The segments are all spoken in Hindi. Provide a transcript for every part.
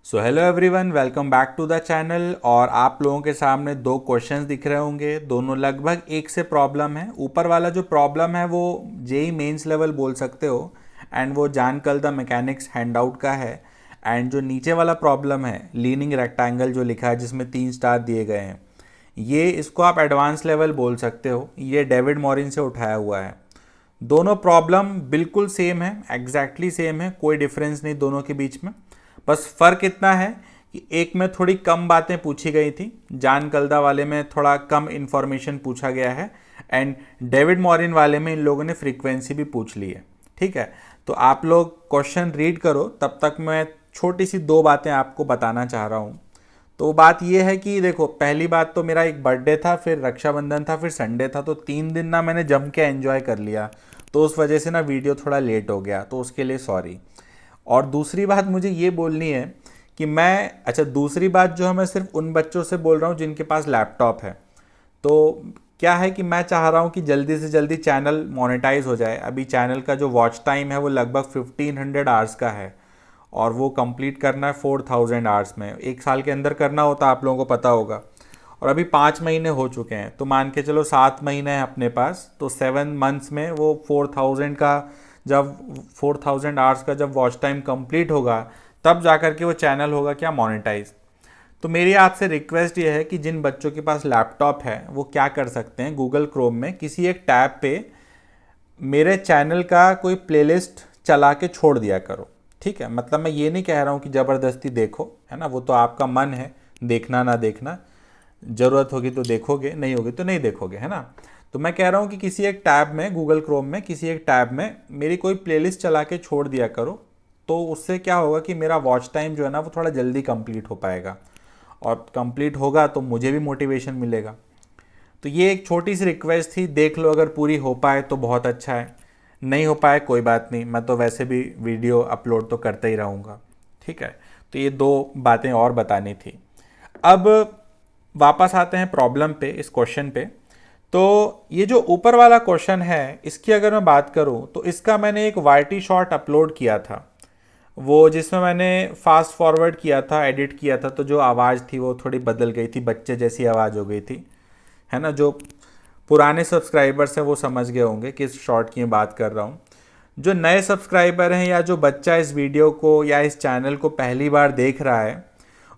So hello everyone, welcome back to the channel. और आप लोगों के सामने दो क्वेश्चंस दिख रहे होंगे, दोनों लगभग एक से प्रॉब्लम है। ऊपर वाला जो प्रॉब्लम है वो जेई मेंस लेवल बोल सकते हो, एंड वो जान कल द मैकेनिक्स हैंड आउट का है। एंड जो नीचे वाला प्रॉब्लम है लीनिंग रेक्टेंगल जो लिखा है जिसमें 3 स्टार दिए गए हैं, ये इसको आप एडवांस लेवल बोल सकते हो। ये डेविड मॉरिन से उठाया हुआ है। दोनों प्रॉब्लम बिल्कुल सेम है, एग्जैक्टली सेम है, कोई डिफरेंस नहीं दोनों के बीच में। बस फ़र्क इतना है कि एक में थोड़ी कम बातें पूछी गई थी, जान कल्दा वाले में थोड़ा कम इन्फॉर्मेशन पूछा गया है, एंड डेविड मॉरिन वाले में इन लोगों ने फ्रीक्वेंसी भी पूछ ली है। ठीक है, तो आप लोग क्वेश्चन रीड करो, तब तक मैं छोटी सी दो बातें आपको बताना चाह रहा हूँ। तो बात यह है कि देखो, पहली बात तो मेरा एक बर्थडे था, फिर रक्षाबंधन था, फिर संडे था, तो 3 दिन ना मैंने जम के एंजॉय कर लिया। तो उस वजह से ना वीडियो थोड़ा लेट हो गया, तो उसके लिए सॉरी। और दूसरी बात मुझे ये बोलनी है कि दूसरी बात जो है, मैं सिर्फ उन बच्चों से बोल रहा हूँ जिनके पास लैपटॉप है। तो क्या है कि मैं चाह रहा हूँ कि जल्दी से जल्दी चैनल मोनेटाइज हो जाए। अभी चैनल का जो वॉच टाइम है वो लगभग 1500 आवर्स का है, और वो कंप्लीट करना है 4000 आवर्स में। एक साल के अंदर करना होता, आप लोगों को पता होगा। और अभी 5 महीने हो चुके हैं, तो मान के चलो 7 महीने हैं अपने पास, तो 7 मंथ्स में वो 4000 का, जब 4000 आवर्स का जब वॉच टाइम कंप्लीट होगा, तब जा कर के वो चैनल होगा क्या, मोनेटाइज। तो मेरी आपसे रिक्वेस्ट ये है कि जिन बच्चों के पास लैपटॉप है वो क्या कर सकते हैं, गूगल क्रोम में किसी एक टैब पे मेरे चैनल का कोई प्लेलिस्ट चला के छोड़ दिया करो। ठीक है, मतलब मैं ये नहीं कह रहा हूँ कि ज़बरदस्ती देखो, है ना, वो तो आपका मन है, देखना ना देखना, ज़रूरत होगी तो देखोगे, नहीं होगी तो नहीं देखोगे, है ना। तो मैं कह रहा हूँ कि किसी एक टैब में, गूगल क्रोम में किसी एक टैब में मेरी कोई प्लेलिस्ट चला के छोड़ दिया करो। तो उससे क्या होगा कि मेरा वॉच टाइम जो है ना वो थोड़ा जल्दी कंप्लीट हो पाएगा, और कंप्लीट होगा तो मुझे भी मोटिवेशन मिलेगा। तो ये एक छोटी सी रिक्वेस्ट थी, देख लो, अगर पूरी हो पाए तो बहुत अच्छा है, नहीं हो पाए कोई बात नहीं, मैं तो वैसे भी वीडियो अपलोड तो करते ही रहूँगा। ठीक है, तो ये दो बातें और बतानी थी। अब वापस आते हैं प्रॉब्लम पे, इस क्वेश्चन पे। तो ये जो ऊपर वाला क्वेश्चन है, इसकी अगर मैं बात करूँ तो इसका मैंने एक वाईटी शॉट अपलोड किया था, वो जिसमें मैंने फास्ट फॉरवर्ड किया था, एडिट किया था, तो जो आवाज़ थी वो थोड़ी बदल गई थी, बच्चे जैसी आवाज़ हो गई थी, है ना। जो पुराने सब्सक्राइबर्स हैं वो समझ गए होंगे किस शॉर्ट की मैं बात कर रहा हूँ। जो नए सब्सक्राइबर हैं या जो बच्चा इस वीडियो को या इस चैनल को पहली बार देख रहा है,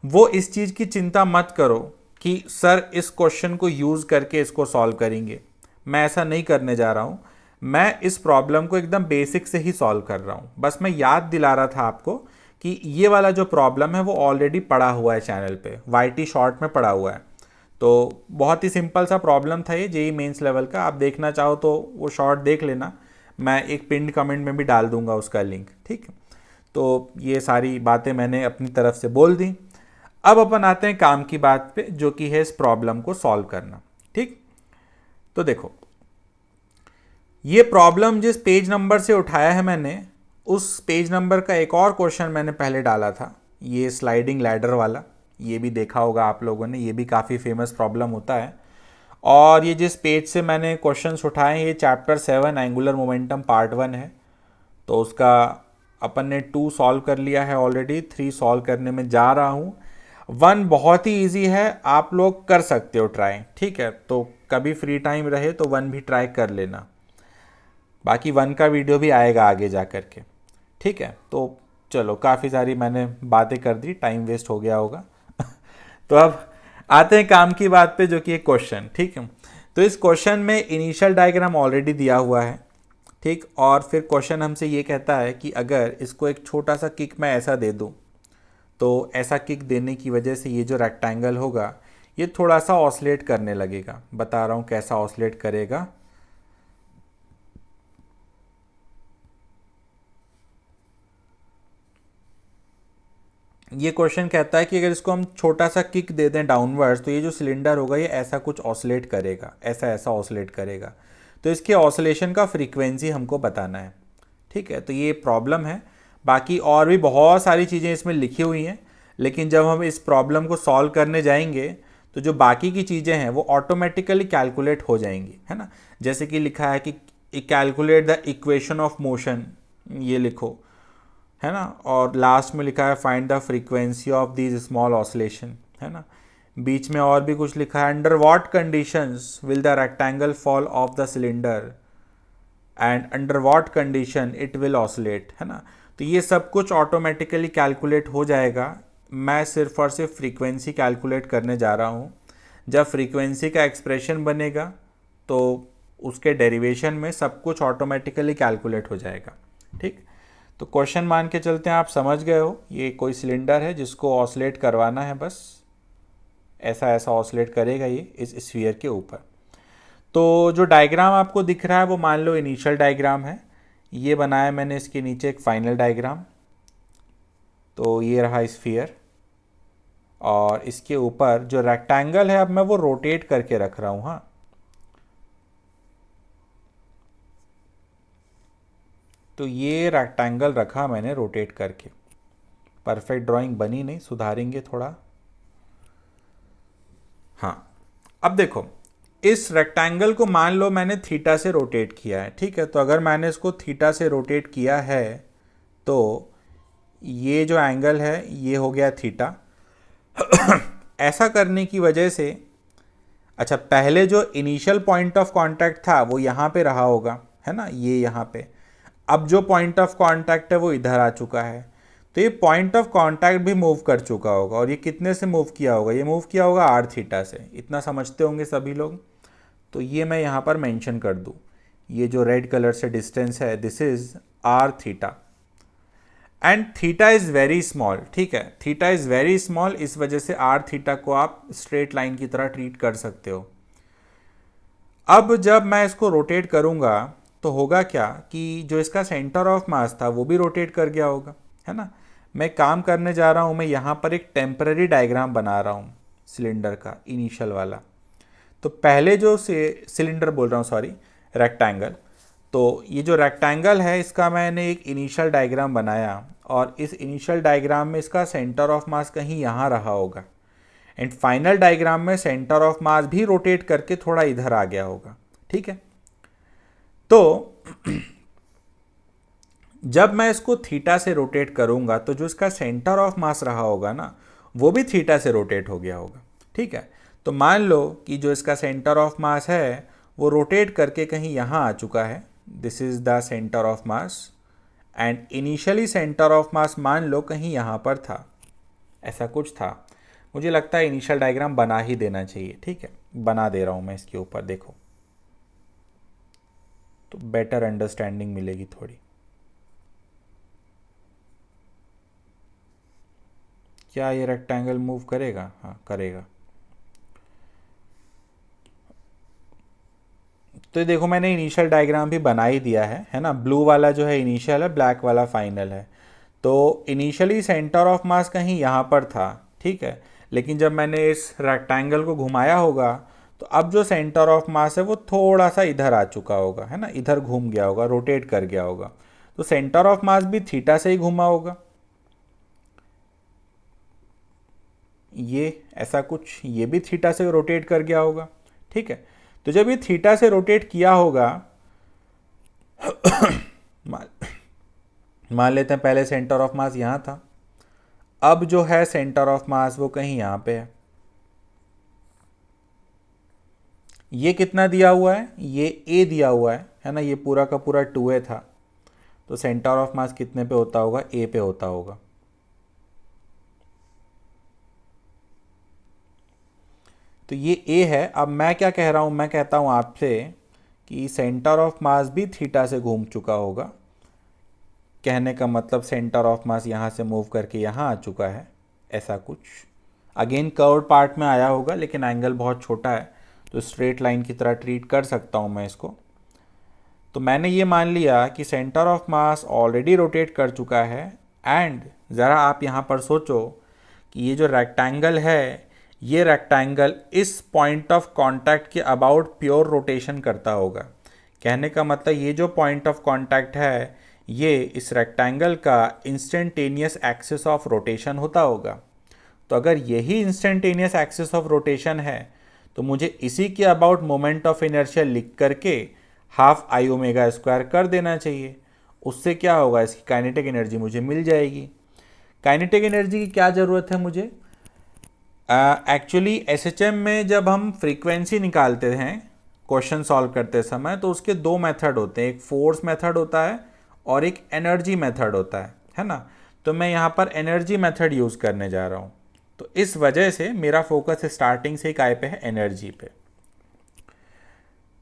वो इस चीज़ की चिंता मत करो कि सर इस क्वेश्चन को यूज़ करके इसको सॉल्व करेंगे। मैं ऐसा नहीं करने जा रहा हूँ। मैं इस प्रॉब्लम को एकदम बेसिक से ही सॉल्व कर रहा हूँ। बस मैं याद दिला रहा था आपको कि ये वाला जो प्रॉब्लम है वो ऑलरेडी पड़ा हुआ है चैनल पे, वाईटी शॉर्ट में पड़ा हुआ है। तो बहुत ही सिंपल सा प्रॉब्लम था ये, जेई मेंस लेवल का। आप देखना चाहो तो वो शॉर्ट देख लेना, मैं एक पिंड कमेंट में भी डाल दूंगा उसका लिंक। ठीक, तो ये सारी बातें मैंने अपनी तरफ से बोल दी। अब अपन आते हैं काम की बात पे, जो कि है इस प्रॉब्लम को सॉल्व करना। ठीक, तो देखो, ये प्रॉब्लम जिस पेज नंबर से उठाया है मैंने, उस पेज नंबर का एक और क्वेश्चन मैंने पहले डाला था, ये स्लाइडिंग लैडर वाला। ये भी देखा होगा आप लोगों ने, ये भी काफ़ी फेमस प्रॉब्लम होता है। और ये जिस पेज से मैंने क्वेश्चंस उठाए हैं, ये चैप्टर 7 एंगुलर मोमेंटम पार्ट 1 है। तो उसका अपन ने 2 सॉल्व कर लिया है ऑलरेडी, 3 सॉल्व करने में जा रहा हूँ। 1 बहुत ही इजी है, आप लोग कर सकते हो ट्राई। ठीक है, तो कभी फ्री टाइम रहे तो 1 भी ट्राई कर लेना। बाकी 1 का वीडियो भी आएगा आगे जा कर के। ठीक है, तो चलो, काफ़ी सारी मैंने बातें कर दी, टाइम वेस्ट हो गया होगा। तो अब आते हैं काम की बात पे, जो कि एक क्वेश्चन। ठीक है, तो इस क्वेश्चन में इनिशियल डायग्राम ऑलरेडी दिया हुआ है। ठीक, और फिर क्वेश्चन हमसे ये कहता है कि अगर इसको एक छोटा सा किक मैं ऐसा दे दूँ, तो ऐसा किक देने की वजह से ये जो रेक्टेंगल होगा ये थोड़ा सा ऑसिलेट करने लगेगा। बता रहा हूँ कैसा ऑसिलेट करेगा। ये क्वेश्चन कहता है कि अगर इसको हम छोटा सा किक दे दें डाउनवर्ड्स, तो ये जो सिलेंडर होगा ये ऐसा कुछ ऑसिलेट करेगा, ऐसा ऐसा ऑसिलेट करेगा। तो इसके ऑसिलेशन का फ्रीक्वेंसी हमको बताना है। ठीक है, तो ये प्रॉब्लम है। बाकी और भी बहुत सारी चीज़ें इसमें लिखी हुई हैं, लेकिन जब हम इस प्रॉब्लम को सॉल्व करने जाएंगे तो जो बाकी की चीज़ें हैं वो ऑटोमेटिकली कैलकुलेट हो जाएंगी, है ना। जैसे कि लिखा है कि calculate the equation of motion, ये लिखो। है ना, और लास्ट में लिखा है find the frequency of these small oscillation, है ना। बीच में और भी कुछ लिखा है, under what conditions will the rectangle fall of the cylinder and under what condition it will oscillate, है ना। तो ये सब कुछ ऑटोमेटिकली कैलकुलेट हो जाएगा। मैं सिर्फ और सिर्फ फ्रीक्वेंसी कैलकुलेट करने जा रहा हूँ। जब फ्रीक्वेंसी का एक्सप्रेशन बनेगा तो उसके डेरिवेशन में सब कुछ ऑटोमेटिकली कैलकुलेट हो जाएगा। ठीक, तो क्वेश्चन मान के चलते हैं, आप समझ गए हो। ये कोई सिलेंडर है जिसको ऑसिलेट करवाना है, बस ऐसा ऐसा ऑसिलेट करेगा ये इस स्फीयर के ऊपर। तो जो डायग्राम आपको दिख रहा है वो मान लो इनिशियल डायग्राम है। ये बनाया मैंने, इसके नीचे एक फाइनल डायग्राम। तो ये रहा स्फीयर और इसके ऊपर जो रेक्टेंगल है अब मैं वो रोटेट करके रख रहा हूँ। हाँ, तो ये रेक्टेंगल रखा मैंने रोटेट करके। परफेक्ट ड्राइंग बनी नहीं, सुधारेंगे थोड़ा। हाँ, अब देखो, इस रेक्टेंगल को मान लो मैंने थीटा से रोटेट किया है। ठीक है, तो अगर मैंने इसको थीटा से रोटेट किया है तो ये जो एंगल है ये हो गया थीटा। ऐसा करने की वजह से, अच्छा, पहले जो इनिशियल पॉइंट ऑफ कांटेक्ट था वो यहाँ पे रहा होगा, है ना, ये यहाँ पे। अब जो पॉइंट ऑफ कांटेक्ट है वो इधर आ चुका है, तो ये पॉइंट ऑफ कांटेक्ट भी मूव कर चुका होगा। और ये कितने से मूव किया होगा? ये मूव किया होगा आर थीटा से। इतना समझते होंगे सभी लोग। तो ये मैं यहाँ पर मेंशन कर दूँ, ये जो रेड कलर से डिस्टेंस है, this is R theta and theta is very small. ठीक है, थीटा इज़ वेरी स्मॉल, इस वजह से आर थीटा को आप स्ट्रेट लाइन की तरह ट्रीट कर सकते हो। अब जब मैं इसको रोटेट करूँगा तो होगा क्या कि जो इसका सेंटर ऑफ मास था वो भी रोटेट कर गया होगा, है ना। मैं काम करने जा रहा हूँ, मैं यहाँ पर एक टेम्पररी डायग्राम बना रहा हूँ सिलेंडर का, इनिशियल वाला। तो पहले जो सिलेंडर बोल रहा हूँ, सॉरी, रेक्टेंगल। तो ये जो रेक्टेंगल है इसका मैंने एक इनिशियल डायग्राम बनाया और इस इनिशियल डायग्राम में इसका सेंटर ऑफ मास कहीं यहाँ रहा होगा एंड फाइनल डायग्राम में सेंटर ऑफ मास भी रोटेट करके थोड़ा इधर आ गया होगा। ठीक है, तो जब मैं इसको थीटा से रोटेट करूंगा तो जो इसका सेंटर ऑफ मास रहा होगा ना, वो भी थीटा से रोटेट हो गया होगा। ठीक है, तो मान लो कि जो इसका सेंटर ऑफ मास है वो रोटेट करके कहीं यहाँ आ चुका है। This is the centre of mass and initially centre of मास मान लो कहीं यहाँ पर था, ऐसा कुछ था। मुझे लगता है इनिशियल डायग्राम बना ही देना चाहिए। ठीक है, बना दे रहा हूँ मैं इसके ऊपर, देखो, तो बेटर अंडरस्टैंडिंग मिलेगी थोड़ी। क्या ये रेक्टेंगल मूव करेगा? हाँ, करेगा। तो देखो, मैंने इनिशियल डायग्राम भी बना ही दिया है ना। ब्लू वाला जो है इनिशियल है, ब्लैक वाला फाइनल है। तो इनिशियली सेंटर ऑफ मास कहीं यहाँ पर था, ठीक है, लेकिन जब मैंने इस रेक्टेंगल को घुमाया होगा तो अब जो सेंटर ऑफ मास है वो थोड़ा सा इधर आ चुका होगा, है ना, इधर घूम गया होगा, रोटेट कर गया होगा। तो सेंटर ऑफ मास भी थीटा से ही घूमा होगा, ये ऐसा कुछ, ये भी थीटा से रोटेट कर गया होगा। ठीक है, तो जब ये थीटा से रोटेट किया होगा, मान लेते हैं पहले सेंटर ऑफ मास यहाँ था, अब जो है सेंटर ऑफ मास वो कहीं यहाँ पे है। ये कितना दिया हुआ है? ये ए दिया हुआ है ना, ये पूरा का पूरा 2a था। तो सेंटर ऑफ मास कितने पे होता होगा? ए पे होता होगा। तो ये ए है। अब मैं क्या कह रहा हूँ? मैं कहता हूँ आपसे कि सेंटर ऑफ मास भी थीटा से घूम चुका होगा। कहने का मतलब सेंटर ऑफ मास यहाँ से मूव करके यहाँ आ चुका है, ऐसा कुछ। अगेन कर्व्ड पार्ट में आया होगा, लेकिन एंगल बहुत छोटा है तो स्ट्रेट लाइन की तरह ट्रीट कर सकता हूँ मैं इसको। तो मैंने ये मान लिया कि centre of mass already rotate कर चुका है एंड ज़रा आप यहाँ पर सोचो कि ये जो रेक्टेंगल है, ये रेक्टेंगल इस पॉइंट ऑफ कांटेक्ट के अबाउट प्योर रोटेशन करता होगा। कहने का मतलब ये जो पॉइंट ऑफ कांटेक्ट है ये इस रेक्टेंगल का इंस्टेंटेनियस एक्सिस ऑफ रोटेशन होता होगा। तो अगर यही इंस्टेंटेनियस एक्सिस ऑफ रोटेशन है तो मुझे इसी के अबाउट मोमेंट ऑफ इनर्शिया लिख करके हाफ आई ओमेगा स्क्वायर कर देना चाहिए उससे क्या होगा, इसकी काइनेटिक एनर्जी मुझे मिल जाएगी। काइनेटिक एनर्जी की क्या ज़रूरत है मुझे? एक्चुअली एसएचएम में जब हम फ्रीक्वेंसी निकालते हैं क्वेश्चन सॉल्व करते समय, तो उसके दो मेथड होते हैं, एक फोर्स मेथड होता है और एक एनर्जी मेथड होता है ना। तो मैं यहाँ पर एनर्जी मेथड यूज़ करने जा रहा हूँ, तो इस वजह से मेरा फोकस स्टार्टिंग से ही काय पे है, एनर्जी पे।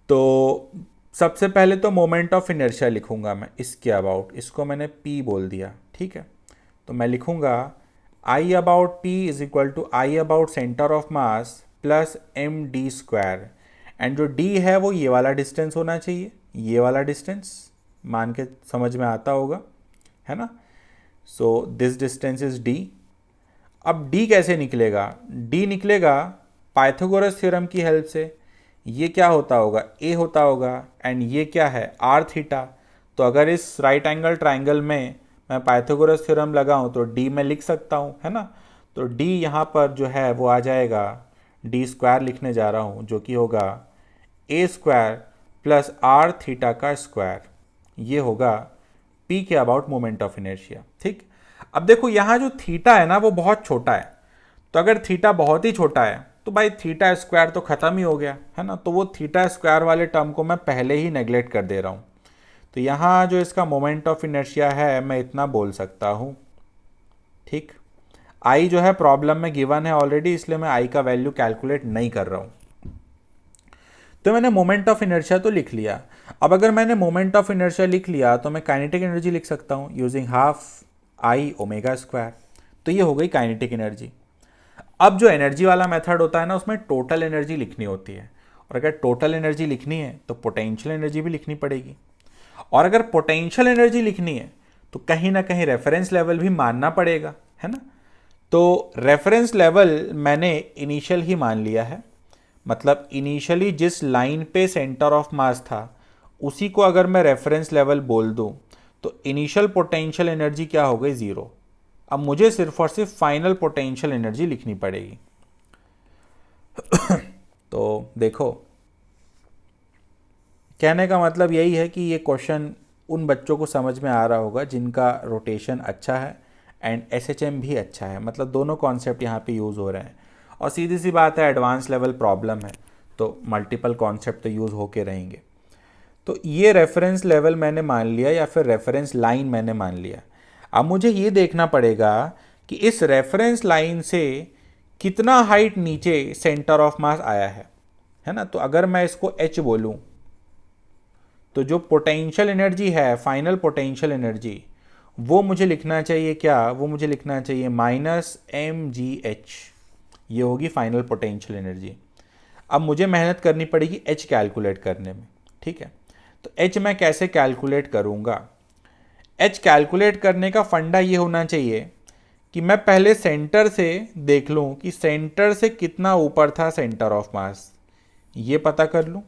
तो सबसे पहले तो मोमेंट ऑफ इनर्शिया लिखूंगा मैं इसके अबाउट, इसको मैंने पी बोल दिया, ठीक है। तो मैं लिखूंगा I about P is equal to I about centre of mass plus M D square, and जो डी है वो ये वाला डिस्टेंस होना चाहिए, ये वाला डिस्टेंस मान के समझ में आता होगा, है ना। So this distance is D. अब डी कैसे निकलेगा? डी निकलेगा पाइथागोरस थ्योरम की हेल्प से। ये क्या होता होगा? ए होता होगा, एंड ये क्या है? R theta. तो अगर इस राइट एंगल ट्राइंगल में मैं पाइथागोरस थ्योरम लगाऊं तो डी में लिख सकता हूं, है ना। तो डी यहाँ पर जो है वो आ जाएगा, डी स्क्वायर लिखने जा रहा हूँ, जो कि होगा ए स्क्वायर प्लस आर थीटा का स्क्वायर। ये होगा पी के अबाउट मोमेंट ऑफ इनर्शिया, ठीक। अब देखो यहाँ जो थीटा है ना वो बहुत छोटा है, तो अगर थीटा बहुत ही छोटा है तो भाई थीटा स्क्वायर तो ख़त्म ही हो गया, है ना। तो वो थीटा स्क्वायर वाले टर्म को मैं पहले ही नेग्लेक्ट कर दे रहा हूँ। तो यहाँ जो इसका मोमेंट ऑफ इनर्शिया है मैं इतना बोल सकता हूँ, ठीक। आई जो है प्रॉब्लम में गिवन है ऑलरेडी, इसलिए मैं आई का वैल्यू कैलकुलेट नहीं कर रहा हूँ। तो मैंने मोमेंट ऑफ इनर्शिया तो लिख लिया। अब अगर मैंने मोमेंट ऑफ इनर्शिया लिख लिया तो मैं काइनेटिक एनर्जी लिख सकता हूँ using half I omega square. तो ये हो गई काइनेटिक एनर्जी। अब जो एनर्जी वाला मेथड होता है ना, उसमें टोटल एनर्जी लिखनी होती है, और अगर टोटल एनर्जी लिखनी है तो पोटेंशियल एनर्जी भी लिखनी पड़ेगी। और अगर पोटेंशियल एनर्जी लिखनी है तो कहीं ना कहीं रेफरेंस लेवल भी मानना पड़ेगा, है ना। तो रेफरेंस लेवल मैंने इनिशियल ही मान लिया है, मतलब इनिशियली जिस लाइन पे सेंटर ऑफ मास था उसी को अगर मैं रेफरेंस लेवल बोल दूं तो इनिशियल पोटेंशियल एनर्जी क्या हो गई? ज़ीरो। अब मुझे सिर्फ और सिर्फ फाइनल पोटेंशियल एनर्जी लिखनी पड़ेगी। तो देखो, कहने का मतलब यही है कि ये क्वेश्चन उन बच्चों को समझ में आ रहा होगा जिनका रोटेशन अच्छा है एंड एसएचएम भी अच्छा है, मतलब दोनों कॉन्सेप्ट यहाँ पे यूज़ हो रहे हैं। और सीधी सी बात है, एडवांस लेवल प्रॉब्लम है तो मल्टीपल कॉन्सेप्ट तो यूज़ होके रहेंगे। तो ये रेफरेंस लेवल मैंने मान लिया, या फिर रेफरेंस लाइन मैंने मान लिया। अब मुझे ये देखना पड़ेगा कि इस रेफरेंस लाइन से कितना हाइट नीचे सेंटर ऑफ मास आया है ना। तो अगर मैं इसको एच बोलूं तो जो पोटेंशियल एनर्जी है, फाइनल पोटेंशियल एनर्जी, वो मुझे लिखना चाहिए क्या? वो मुझे लिखना चाहिए माइनस एम जी एच। ये होगी फाइनल पोटेंशियल एनर्जी। अब मुझे मेहनत करनी पड़ेगी एच कैलकुलेट करने में, ठीक है। तो एच मैं कैसे कैलकुलेट करूँगा? एच कैलकुलेट करने का फंडा ये होना चाहिए कि मैं पहले सेंटर से देख लूँ कि सेंटर से कितना ऊपर था सेंटर ऑफ मास, ये पता कर लूँ।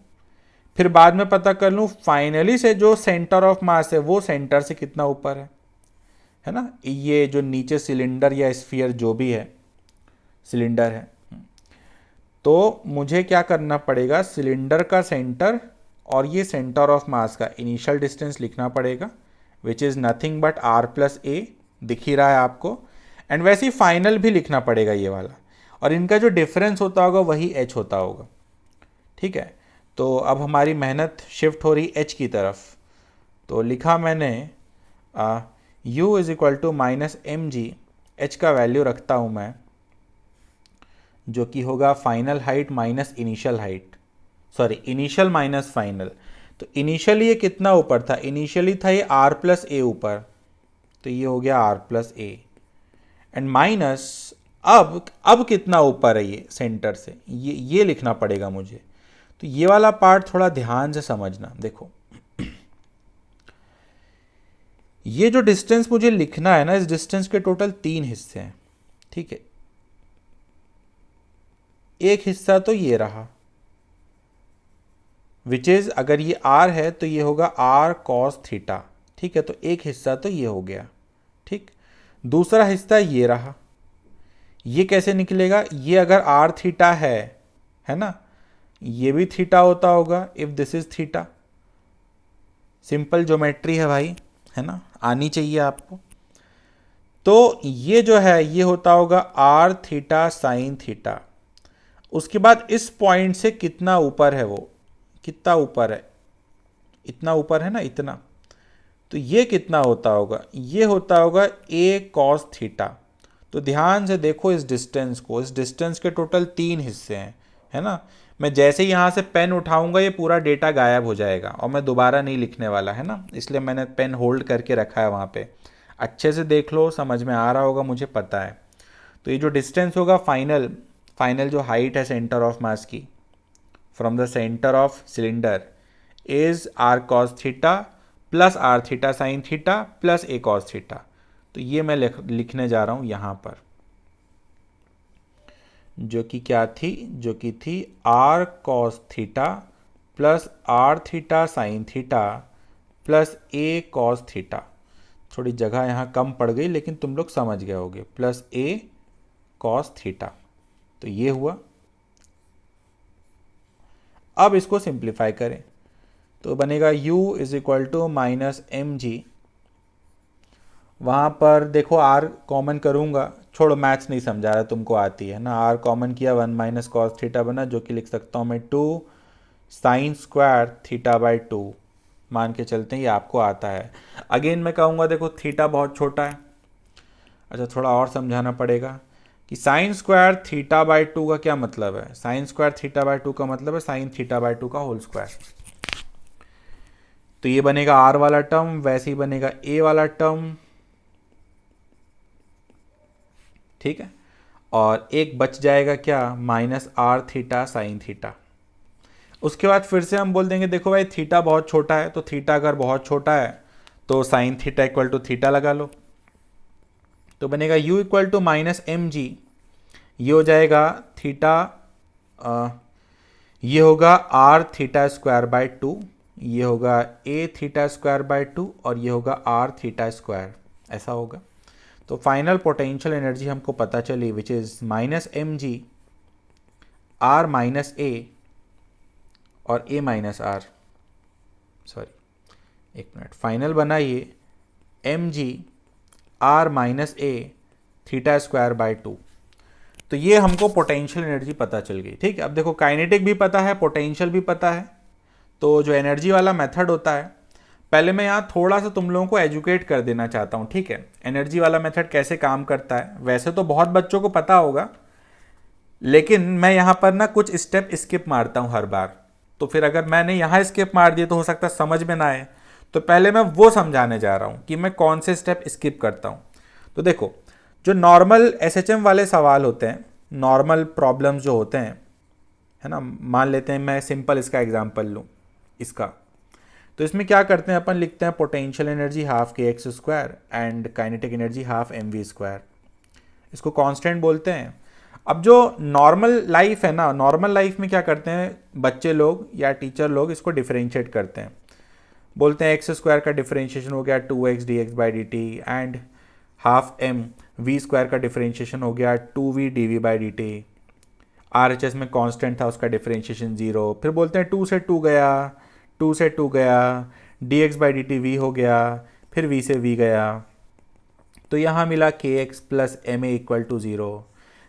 फिर बाद में पता कर लूँ फाइनली से जो सेंटर ऑफ मास है वो सेंटर से कितना ऊपर है ना। ये जो नीचे सिलेंडर या स्फीयर जो भी है, सिलेंडर है, तो मुझे क्या करना पड़ेगा? सिलेंडर का सेंटर और ये सेंटर ऑफ मास का इनिशियल डिस्टेंस लिखना पड़ेगा, which is nothing but R plus A, दिख ही रहा है आपको। एंड वैसे ही फाइनल भी लिखना पड़ेगा ये वाला, और इनका जो डिफरेंस होता होगा वही एच होता होगा, ठीक है। तो अब हमारी मेहनत शिफ्ट हो रही एच की तरफ। तो लिखा मैंने u is equal to minus M G, H का वैल्यू रखता हूँ मैं, जो कि होगा final height minus initial height, sorry initial minus final. तो इनिशियली ये कितना ऊपर था? इनिशियली था ये आर प्लस ए ऊपर, तो ये हो गया R plus A, and minus अब कितना ऊपर है ये सेंटर से, ये लिखना पड़ेगा मुझे। तो ये वाला पार्ट थोड़ा ध्यान से समझना। देखो, ये जो डिस्टेंस मुझे लिखना है ना, इस डिस्टेंस के टोटल 3 हिस्से हैं, ठीक है। एक हिस्सा तो ये रहा, विच इज अगर ये r है तो ये होगा r cos थीटा, ठीक है। तो एक हिस्सा तो ये हो गया, ठीक। दूसरा हिस्सा ये रहा, ये कैसे निकलेगा? ये अगर r थीटा है ना, ये भी थीटा होता होगा if this is theta. Simple geometry है भाई, है ना, आनी चाहिए आपको। तो ये जो है ये होता होगा आर थीटा साइन थीटा। उसके बाद इस पॉइंट से कितना ऊपर है, वो कितना ऊपर है, इतना ऊपर है ना, इतना। तो ये कितना होता होगा, ये होता होगा ए कॉस थीटा। तो ध्यान से देखो इस डिस्टेंस को, इस डिस्टेंस के टोटल 3 हिस्से हैं, है ना। मैं जैसे ही यहाँ से पेन उठाऊंगा ये पूरा डेटा गायब हो जाएगा और मैं दोबारा नहीं लिखने वाला, है ना, इसलिए मैंने पेन होल्ड करके रखा है वहाँ पे। अच्छे से देख लो, समझ में आ रहा होगा, मुझे पता है। तो ये जो डिस्टेंस होगा फाइनल, फाइनल जो हाइट है सेंटर ऑफ मास की from the centre of cylinder is R cos theta plus R theta sine theta plus A cos theta. तो ये मैं लिखने जा रहा हूँ यहाँ पर, जो कि क्या थी, जो कि थी R cos theta plus R theta sine theta plus A cos theta. थोड़ी जगह यहाँ कम पड़ गई लेकिन तुम लोग समझ गए होगे, प्लस ए कॉस थीटा। तो ये हुआ। अब इसको सिंप्लीफाई करें तो बनेगा u is equal to minus M G. वहाँ पर देखो r कॉमन करूँगा, छोड़ो मैथ्स नहीं समझा रहा, तुमको आती है ना। r कॉमन किया 1 माइनस कॉस थीटा बना, जो कि लिख सकता हूँ मैं 2 साइन स्क्वायर थीटा बाई 2। मान के चलते हैं ये आपको आता है। अगेन मैं कहूँगा देखो थीटा बहुत छोटा है। अच्छा थोड़ा और समझाना पड़ेगा कि साइन स्क्वायर थीटा बाई 2 का क्या मतलब है। साइन स्क्वायर थीटा बाई 2 का मतलब है साइन थीटा बाई 2 का होल स्क्वायर। तो ये बनेगा r वाला टर्म, वैसे ही बनेगा a वाला टर्म, ठीक है। और एक बच जाएगा क्या, minus R theta sine theta. उसके बाद फिर से हम बोल देंगे देखो भाई थीटा बहुत छोटा है, तो थीटा अगर बहुत छोटा है तो sine theta equal to theta लगा लो। तो बनेगा u equal to minus M G. ये हो जाएगा थीटा, ये होगा आर थीटा स्क्वायर बाई 2, ये होगा ए थीटा स्क्वायर बाई 2 और ये होगा आर थीटा स्क्वायर, ऐसा होगा। तो फाइनल पोटेंशियल एनर्जी हमको पता चली which is minus M G R minus A और ए माइनस आर, सॉरी एक मिनट, फाइनल बना ये m ji R minus A theta square by 2। तो ये हमको पोटेंशियल एनर्जी पता चल गई, ठीक है। अब देखो काइनेटिक भी पता है, पोटेंशियल भी पता है। तो जो एनर्जी वाला मेथड होता है, पहले मैं यहाँ थोड़ा सा तुम लोगों को एजुकेट कर देना चाहता हूँ, ठीक है। एनर्जी वाला मेथड कैसे काम करता है वैसे तो बहुत बच्चों को पता होगा, लेकिन मैं यहाँ पर ना कुछ स्टेप स्किप मारता हूँ हर बार। तो फिर अगर मैंने यहाँ स्किप मार दिए तो हो सकता है समझ में ना आए। तो पहले मैं वो समझाने जा रहा हूँ कि मैं कौन से स्टेप स्किप करता हूँ। तो देखो जो नॉर्मल एसएचएम वाले सवाल होते हैं, नॉर्मल प्रॉब्लम्स जो होते हैं, है ना, मान लेते हैं मैं सिंपल इसका एग्जांपल लूँ इसका। तो इसमें क्या करते हैं अपन, लिखते हैं potential energy half K X square and kinetic energy half M V square. इसको कांस्टेंट बोलते हैं। अब जो नॉर्मल लाइफ है ना, नॉर्मल लाइफ में क्या करते हैं बच्चे लोग या टीचर लोग, इसको डिफरेंशिएट करते हैं। बोलते हैं एक्स स्क्वायर का डिफरेंशिएशन हो गया 2x dx by D T and half M V square का डिफरेंशिएशन हो गया 2v dv by D T. R H S में कांस्टेंट था उसका डिफरेंशिएशन 0। फिर बोलते हैं 2 से 2 गया, 2 से 2 गया, dx by D T V हो गया, फिर v से v गया। तो यहाँ मिला kx plus M A equal to 0।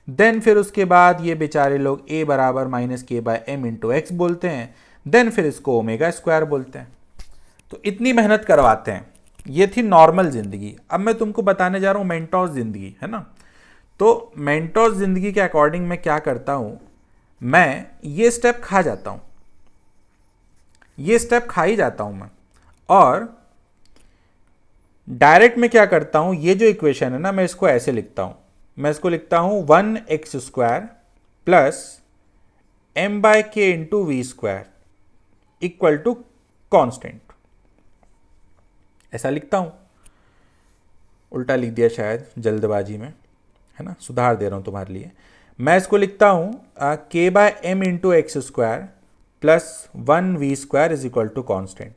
Then फिर उसके बाद ये बेचारे लोग a बराबर माइनस के बाय एम इंटू एक्स बोलते हैं। देन फिर इसको ओमेगा स्क्वायर बोलते हैं। तो इतनी मेहनत करवाते हैं। ये थी नॉर्मल ज़िंदगी। अब मैं तुमको बताने जा रहा हूँ मेंटोस ज़िंदगी, है ना। तो मेंटोस ज़िंदगी के अकॉर्डिंग मैं क्या करता हूँ, मैं ये स्टेप खा जाता हूँ, ये स्टेप खा ही जाता हूँ मैं। और डायरेक्ट में क्या करता हूँ, ये जो इक्वेशन है ना, मैं इसको ऐसे लिखता हूँ। मैं इसको लिखता हूँ 1x square plus m by k into v square equal to constant, ऐसा लिखता हूँ। उल्टा लिख दिया शायद जल्दबाजी में, है ना, सुधार दे रहा हूँ तुम्हारे लिए। मैं इसको लिखता हूँ K by M into X square plus 1v square is equal to constant.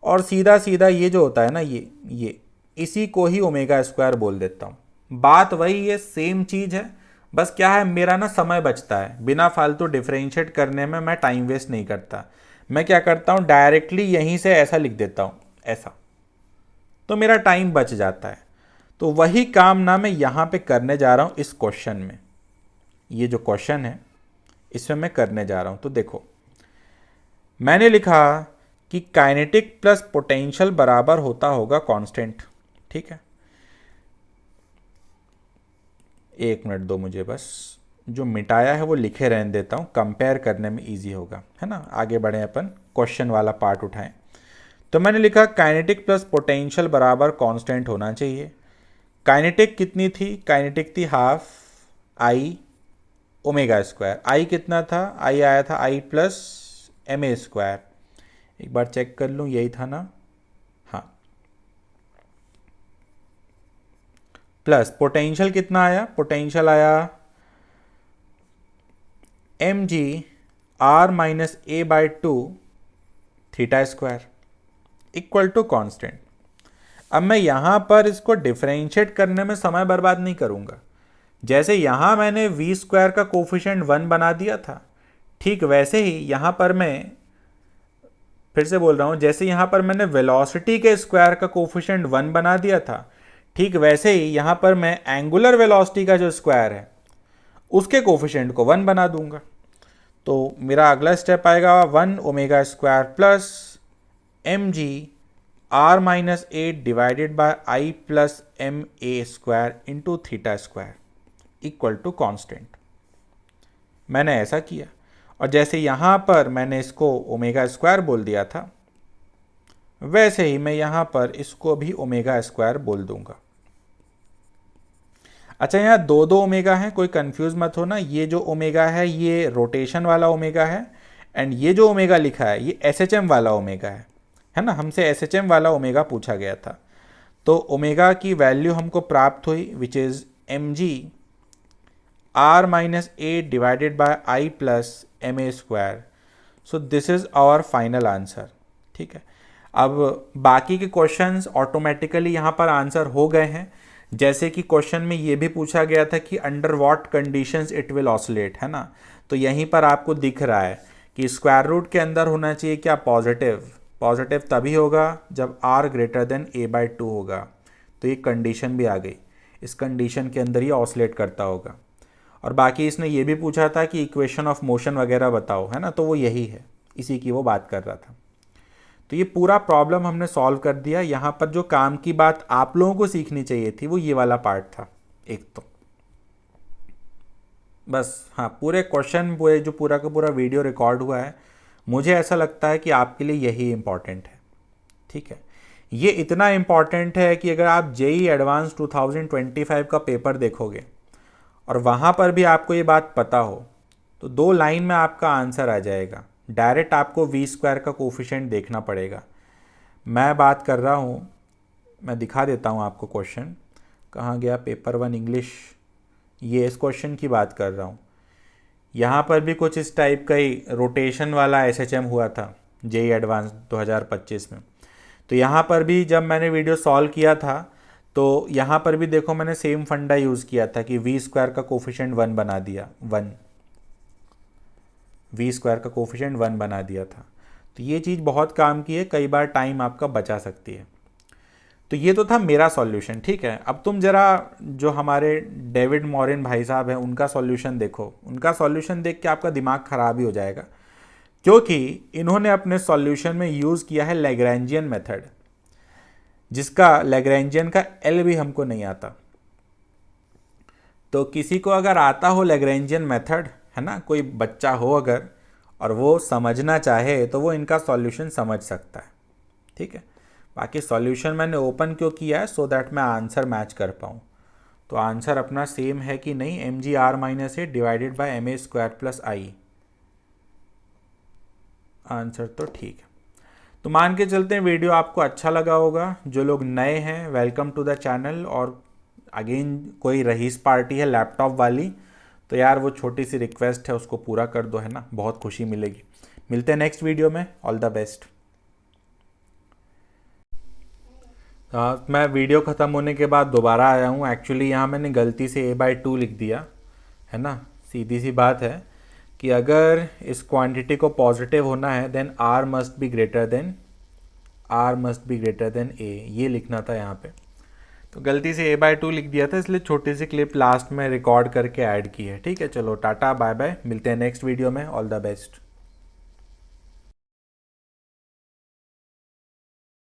और सीधा सीधा ये जो होता है ना, ये इसी को ही ओमेगा स्क्वायर बोल देता हूँ। बात वही है, सेम चीज़ है, बस क्या है मेरा ना समय बचता है, बिना फालतू डिफरेंशिएट करने में मैं टाइम वेस्ट नहीं करता। मैं क्या करता हूँ डायरेक्टली यहीं से ऐसा लिख देता हूँ, ऐसा, तो मेरा टाइम बच जाता है। तो वही काम ना मैं यहाँ पे करने जा रहा हूँ इस क्वेश्चन में। ये जो क्वेश्चन है इसमें मैं करने जा रहा हूँ। तो देखो, मैंने लिखा कि काइनेटिक प्लस पोटेंशियल बराबर होता होगा कांस्टेंट। ठीक है, एक मिनट दो मुझे, बस जो मिटाया है वो लिखे रहने देता हूँ, कंपेयर करने में इजी होगा, है ना। आगे बढ़े, अपन क्वेश्चन वाला पार्ट उठाएं। तो मैंने लिखा काइनेटिक प्लस पोटेंशियल बराबर कांस्टेंट होना चाहिए। काइनेटिक कितनी थी? काइनेटिक थी हाफ आई ओमेगा स्क्वायर। आई कितना था? आई आया था आई प्लस एम ए स्क्वायर। एक बार चेक कर लूँ, यही था ना? हाँ। प्लस पोटेंशियल कितना आया? पोटेंशियल आया M ji R minus A by two theta square equal to constant. अब मैं यहाँ पर इसको डिफरेंशिएट करने में समय बर्बाद नहीं करूँगा। जैसे यहाँ मैंने वी स्क्वायर का कोफिशिएंट 1 बना दिया था, ठीक वैसे ही यहाँ पर मैं फिर से बोल रहा हूँ, जैसे यहाँ पर मैंने वेलोसिटी के स्क्वायर का कोफिशिएंट 1 बना दिया था, ठीक वैसे ही यहाँ पर मैं एंगुलर वेलोसिटी का जो स्क्वायर है उसके कोफिशिएंट को 1 बना दूंगा। तो मेरा अगला स्टेप आएगा 1 omega square plus M ji R minus A divided by I plus M A square into theta square equal to constant. मैंने ऐसा किया, और जैसे यहाँ पर मैंने इसको ओमेगा स्क्वायर बोल दिया था, वैसे ही मैं यहाँ पर इसको भी ओमेगा स्क्वायर बोल दूंगा। अच्छा, यहाँ दो दो ओमेगा है, कोई कंफ्यूज मत होना। ये जो ओमेगा है ये रोटेशन वाला ओमेगा है, एंड ये जो ओमेगा लिखा है ये एसएचएम वाला ओमेगा है ना। हमसे एसएचएम वाला ओमेगा पूछा गया था। तो ओमेगा की वैल्यू हमको प्राप्त हुई which is M ji R minus A divided by I plus M A square. So this is our final answer. ठीक है, अब बाकी के क्वेश्चंस ऑटोमेटिकली यहाँ पर आंसर हो गए हैं। जैसे कि क्वेश्चन में ये भी पूछा गया था कि under what conditions it will oscillate, है ना। तो यहीं पर आपको दिख रहा है कि स्क्वायर रूट के अंदर होना चाहिए क्या? पॉजिटिव। पॉजिटिव तभी होगा जब r greater than a by two होगा। तो ये कंडीशन भी आ गई, इस कंडीशन के अंदर ही ऑसिलेट करता होगा। और बाकी इसने ये भी पूछा था कि इक्वेशन ऑफ मोशन वगैरह बताओ, है ना। तो वो यही है, इसी की वो बात कर रहा था। तो ये पूरा प्रॉब्लम हमने सॉल्व कर दिया। यहाँ पर जो काम की बात आप लोगों को सीखनी चाहिए थी वो ये वाला पार्ट था एक। तो बस हाँ, पूरे क्वेश्चन, पूरे जो पूरा का पूरा वीडियो रिकॉर्ड हुआ है, मुझे ऐसा लगता है कि आपके लिए यही इम्पॉर्टेंट है। ठीक है, ये इतना इम्पॉर्टेंट है कि अगर आप जेई एडवांस 2025 का पेपर देखोगे और वहाँ पर भी आपको ये बात पता हो, तो 2 लाइन में आपका आंसर आ जाएगा। डायरेक्ट आपको वी स्क्वायर का कोफिशिएंट देखना पड़ेगा। मैं बात कर रहा हूँ, मैं दिखा देता हूँ आपको क्वेश्चन। कहाँ गया? Paper 1 English. ये इस क्वेश्चन की बात कर रहा हूँ। यहाँ पर भी कुछ इस टाइप का ही रोटेशन वाला एसएचएम हुआ था जेई एडवांस 2025 में। तो यहाँ पर भी जब मैंने वीडियो सॉल्व किया था, तो यहाँ पर भी देखो मैंने सेम फंडा यूज़ किया था कि वी स्क्वायर का कोफिशिएंट 1 बना दिया, 1 वी स्क्वायर का कोफिशिएंट 1 बना दिया था। तो ये चीज़ बहुत काम की है, कई बार टाइम आपका बचा सकती है। तो ये तो था मेरा सॉल्यूशन। ठीक है, अब तुम जरा जो हमारे डेविड मॉरिन भाई साहब हैं उनका सॉल्यूशन देखो। उनका सॉल्यूशन देख के आपका दिमाग ख़राब ही हो जाएगा, क्योंकि इन्होंने अपने सॉल्यूशन में यूज़ किया है लैग्रैंजियन मेथड, जिसका लैग्रैंजियन का एल भी हमको नहीं आता। तो किसी को अगर आता हो लैग्रैंजियन मेथड, है ना, कोई बच्चा हो अगर, और वो समझना चाहे, तो वो इनका सॉल्यूशन समझ सकता है। ठीक है, बाकी सॉल्यूशन मैंने ओपन क्यों किया है? सो दैट मैं आंसर मैच कर पाऊँ। तो आंसर अपना सेम है कि नहीं? M ji R minus A divided by M A square plus I. Answer तो ठीक है। तो मान के चलते हैं वीडियो आपको अच्छा लगा होगा। जो लोग नए हैं, वेलकम टू द चैनल। और अगेन कोई रईस पार्टी है लैपटॉप वाली, तो यार वो छोटी सी रिक्वेस्ट है, उसको पूरा कर दो, है ना, बहुत खुशी मिलेगी। मिलते हैं नेक्स्ट वीडियो में। All the best. मैं वीडियो ख़त्म होने के बाद दोबारा आया हूँ। एक्चुअली यहाँ मैंने गलती से a बाई टू लिख दिया, है ना। सीधी सी बात है कि अगर इस क्वांटिटी को पॉजिटिव होना है then r must be greater than R must be greater than A, ये लिखना था यहाँ पे। तो गलती से a/2 लिख दिया था, इसलिए छोटी सी क्लिप लास्ट में रिकॉर्ड करके ऐड की है। ठीक है, चलो टाटा बाय बाय, मिलते हैं नेक्स्ट वीडियो में। All the best.